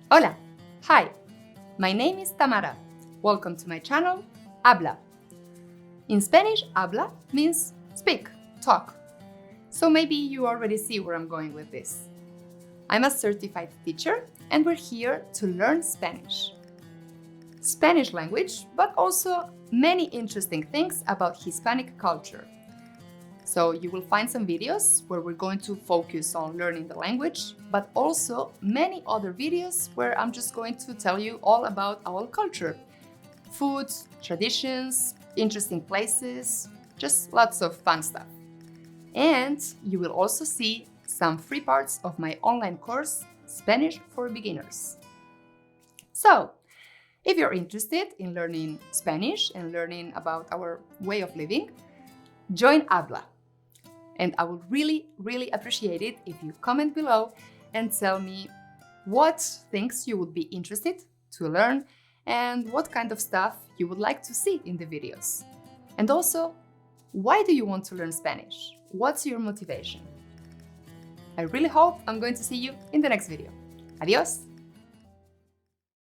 Hola! Hi! My name is Tamara. Welcome to my channel, Habla. In Spanish, habla means speak, talk. So maybe you already see where I'm going with this. I'm a certified teacher and we're here to learn Spanish. Spanish language, but also many interesting things about Hispanic culture. So you will find some videos where we're going to focus on learning the language, but also many other videos where I'm just going to tell you all about our culture. Food, traditions, interesting places, just lots of fun stuff. And you will also see some free parts of my online course, Spanish for Beginners. So, if you're interested in learning Spanish and learning about our way of living, join Habla. And I would really appreciate it if you comment below and tell me what things you would be interested to learn and what kind of stuff you would like to see in the videos. And also, why do you want to learn Spanish? What's your motivation? I really hope I'm going to see you in the next video. Adios!